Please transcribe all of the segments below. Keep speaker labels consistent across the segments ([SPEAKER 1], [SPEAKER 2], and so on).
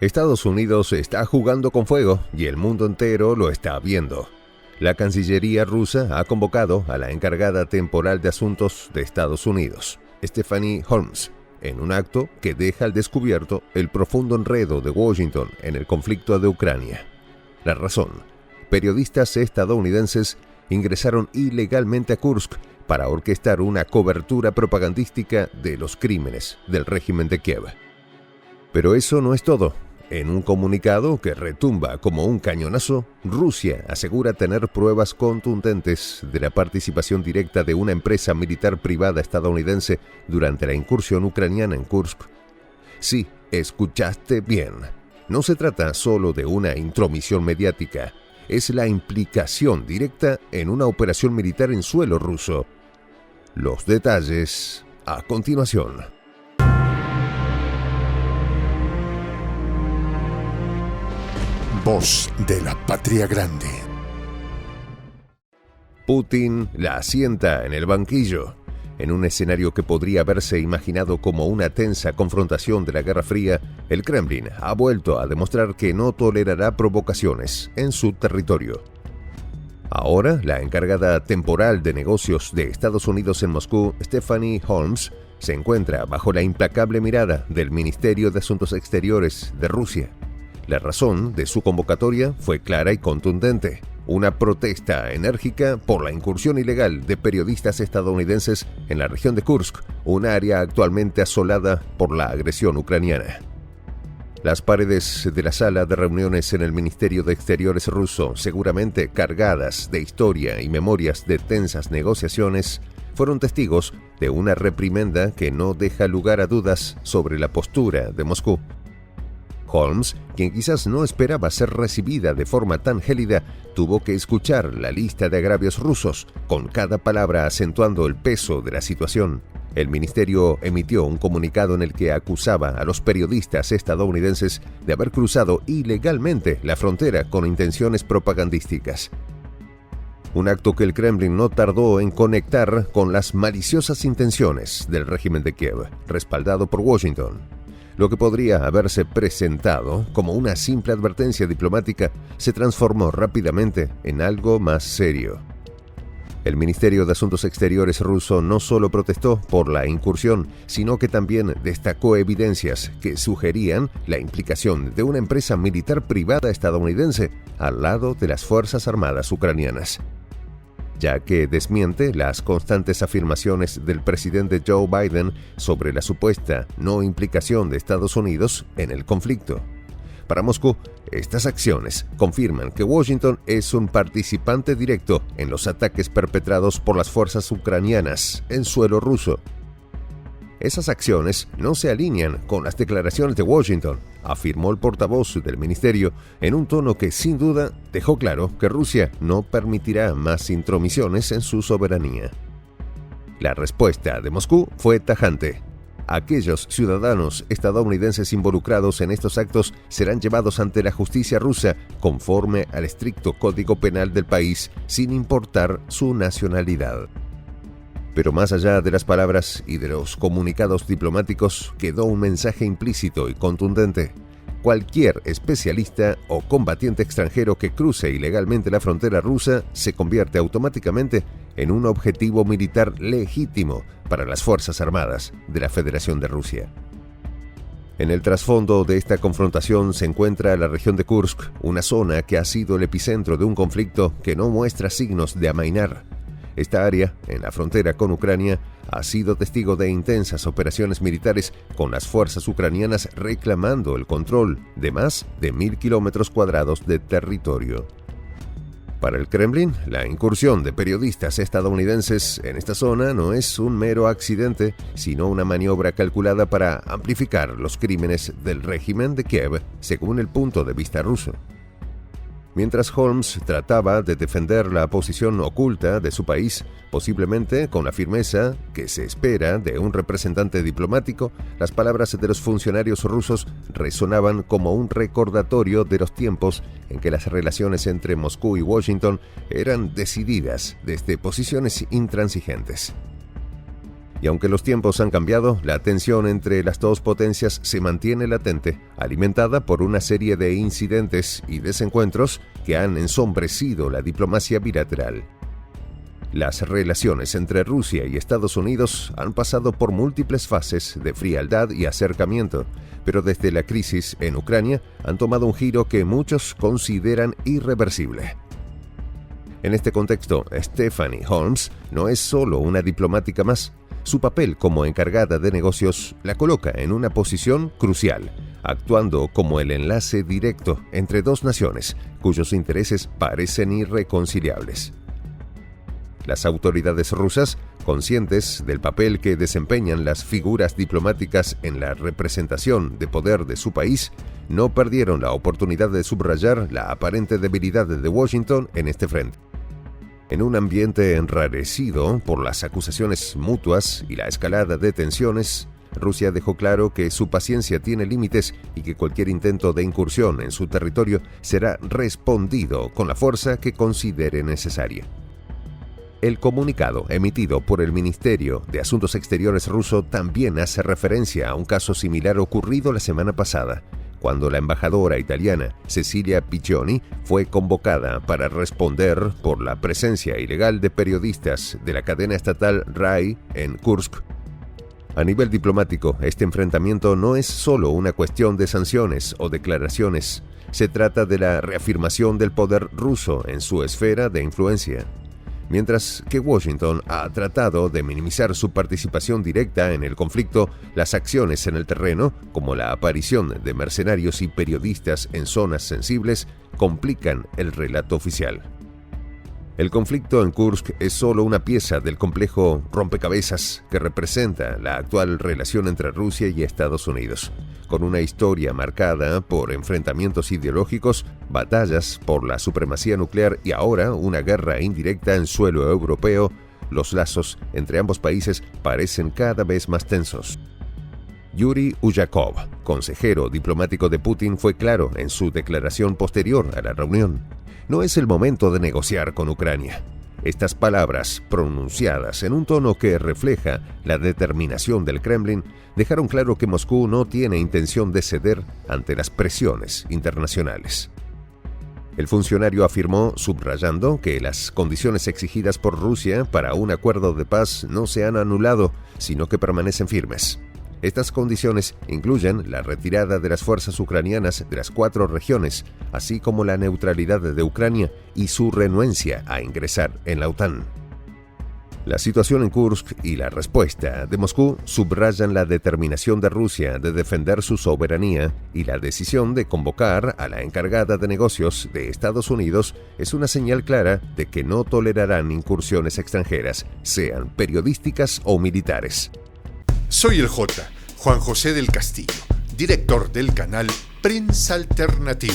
[SPEAKER 1] Estados Unidos está jugando con fuego y el mundo entero lo está viendo. La Cancillería rusa ha convocado a la encargada temporal de asuntos de Estados Unidos, Stephanie Holmes, en un acto que deja al descubierto el profundo enredo de Washington en el conflicto de Ucrania. La razón: periodistas estadounidenses ingresaron ilegalmente a Kursk para orquestar una cobertura propagandística de los crímenes del régimen de Kiev. Pero eso no es todo. En un comunicado que retumba como un cañonazo, Rusia asegura tener pruebas contundentes de la participación directa de una empresa militar privada estadounidense durante la incursión ucraniana en Kursk. Sí, escuchaste bien. No se trata solo de una intromisión mediática, es la implicación directa en una operación militar en suelo ruso. Los detalles a continuación.
[SPEAKER 2] Voz de la Patria Grande.
[SPEAKER 1] Putin la sienta en el banquillo. En un escenario que podría haberse imaginado como una tensa confrontación de la Guerra Fría, el Kremlin ha vuelto a demostrar que no tolerará provocaciones en su territorio. Ahora, la encargada temporal de negocios de Estados Unidos en Moscú, Stephanie Holmes, se encuentra bajo la implacable mirada del Ministerio de Asuntos Exteriores de Rusia. La razón de su convocatoria fue clara y contundente: una protesta enérgica por la incursión ilegal de periodistas estadounidenses en la región de Kursk, un área actualmente asolada por la agresión ucraniana. Las paredes de la sala de reuniones en el Ministerio de Exteriores ruso, seguramente cargadas de historia y memorias de tensas negociaciones, fueron testigos de una reprimenda que no deja lugar a dudas sobre la postura de Moscú. Holmes, quien quizás no esperaba ser recibida de forma tan gélida, tuvo que escuchar la lista de agravios rusos, con cada palabra acentuando el peso de la situación. El ministerio emitió un comunicado en el que acusaba a los periodistas estadounidenses de haber cruzado ilegalmente la frontera con intenciones propagandísticas. Un acto que el Kremlin no tardó en conectar con las maliciosas intenciones del régimen de Kiev, respaldado por Washington. Lo que podría haberse presentado como una simple advertencia diplomática se transformó rápidamente en algo más serio. El Ministerio de Asuntos Exteriores ruso no solo protestó por la incursión, sino que también destacó evidencias que sugerían la implicación de una empresa militar privada estadounidense al lado de las Fuerzas Armadas ucranianas, ya que desmiente las constantes afirmaciones del presidente Joe Biden sobre la supuesta no implicación de Estados Unidos en el conflicto. Para Moscú, estas acciones confirman que Washington es un participante directo en los ataques perpetrados por las fuerzas ucranianas en suelo ruso. Esas acciones no se alinean con las declaraciones de Washington, afirmó el portavoz del ministerio en un tono que sin duda dejó claro que Rusia no permitirá más intromisiones en su soberanía. La respuesta de Moscú fue tajante: aquellos ciudadanos estadounidenses involucrados en estos actos serán llevados ante la justicia rusa conforme al estricto código penal del país, sin importar su nacionalidad. Pero más allá de las palabras y de los comunicados diplomáticos, quedó un mensaje implícito y contundente. Cualquier especialista o combatiente extranjero que cruce ilegalmente la frontera rusa se convierte automáticamente en un objetivo militar legítimo para las Fuerzas Armadas de la Federación de Rusia. En el trasfondo de esta confrontación se encuentra la región de Kursk, una zona que ha sido el epicentro de un conflicto que no muestra signos de amainar. Esta área, en la frontera con Ucrania, ha sido testigo de intensas operaciones militares con las fuerzas ucranianas reclamando el control de más de 1.000 kilómetros cuadrados de territorio. Para el Kremlin, la incursión de periodistas estadounidenses en esta zona no es un mero accidente, sino una maniobra calculada para amplificar los crímenes del régimen de Kiev, según el punto de vista ruso. Mientras Holmes trataba de defender la posición oculta de su país, posiblemente con la firmeza que se espera de un representante diplomático, las palabras de los funcionarios rusos resonaban como un recordatorio de los tiempos en que las relaciones entre Moscú y Washington eran decididas desde posiciones intransigentes. Y aunque los tiempos han cambiado, la tensión entre las dos potencias se mantiene latente, alimentada por una serie de incidentes y desencuentros que han ensombrecido la diplomacia bilateral. Las relaciones entre Rusia y Estados Unidos han pasado por múltiples fases de frialdad y acercamiento, pero desde la crisis en Ucrania han tomado un giro que muchos consideran irreversible. En este contexto, Stephanie Holmes no es solo una diplomática más. Su papel como encargada de negocios la coloca en una posición crucial, actuando como el enlace directo entre dos naciones cuyos intereses parecen irreconciliables. Las autoridades rusas, conscientes del papel que desempeñan las figuras diplomáticas en la representación de poder de su país, no perdieron la oportunidad de subrayar la aparente debilidad de Washington en este frente. En un ambiente enrarecido por las acusaciones mutuas y la escalada de tensiones, Rusia dejó claro que su paciencia tiene límites y que cualquier intento de incursión en su territorio será respondido con la fuerza que considere necesaria. El comunicado emitido por el Ministerio de Asuntos Exteriores ruso también hace referencia a un caso similar ocurrido la semana pasada, cuando la embajadora italiana Cecilia Piccioni fue convocada para responder por la presencia ilegal de periodistas de la cadena estatal RAI en Kursk. A nivel diplomático, este enfrentamiento no es solo una cuestión de sanciones o declaraciones, se trata de la reafirmación del poder ruso en su esfera de influencia. Mientras que Washington ha tratado de minimizar su participación directa en el conflicto, las acciones en el terreno, como la aparición de mercenarios y periodistas en zonas sensibles, complican el relato oficial. El conflicto en Kursk es solo una pieza del complejo rompecabezas que representa la actual relación entre Rusia y Estados Unidos, con una historia marcada por enfrentamientos ideológicos, batallas por la supremacía nuclear y ahora una guerra indirecta en suelo europeo. Los lazos entre ambos países parecen cada vez más tensos. Yuri Ushakov, consejero diplomático de Putin, fue claro en su declaración posterior a la reunión. No es el momento de negociar con Ucrania. Estas palabras, pronunciadas en un tono que refleja la determinación del Kremlin, dejaron claro que Moscú no tiene intención de ceder ante las presiones internacionales. El funcionario afirmó, subrayando, que las condiciones exigidas por Rusia para un acuerdo de paz no se han anulado, sino que permanecen firmes. Estas condiciones incluyen la retirada de las fuerzas ucranianas de las 4 regiones, así como la neutralidad de Ucrania y su renuencia a ingresar en la OTAN. La situación en Kursk y la respuesta de Moscú subrayan la determinación de Rusia de defender su soberanía, y la decisión de convocar a la encargada de negocios de Estados Unidos es una señal clara de que no tolerarán incursiones extranjeras, sean periodísticas o militares.
[SPEAKER 2] Soy el Juan José del Castillo, director del canal Prensa Alternativa.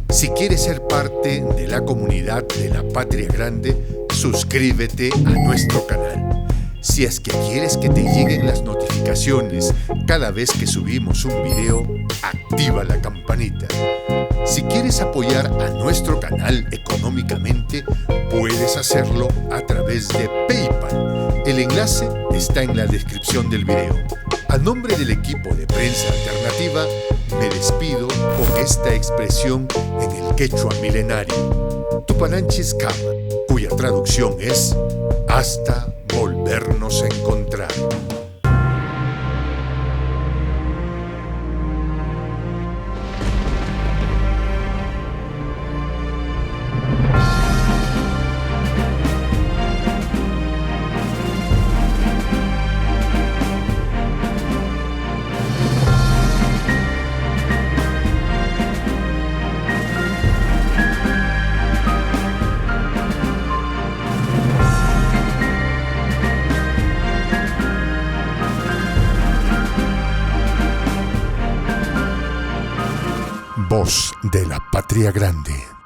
[SPEAKER 2] Si quieres ser parte de la comunidad de la Patria Grande, suscríbete a nuestro canal. Si es que quieres que te lleguen las notificaciones cada vez que subimos un video, activa la campanita. Si quieres apoyar a nuestro canal económicamente, puedes hacerlo a través de PayPal. El enlace está en la descripción del video. A nombre del equipo de Prensa Alternativa, me despido con esta expresión en el quechua milenario, Tupananchis Kama, cuya traducción es hasta volvernos a encontrar. Voz de la Patria Grande.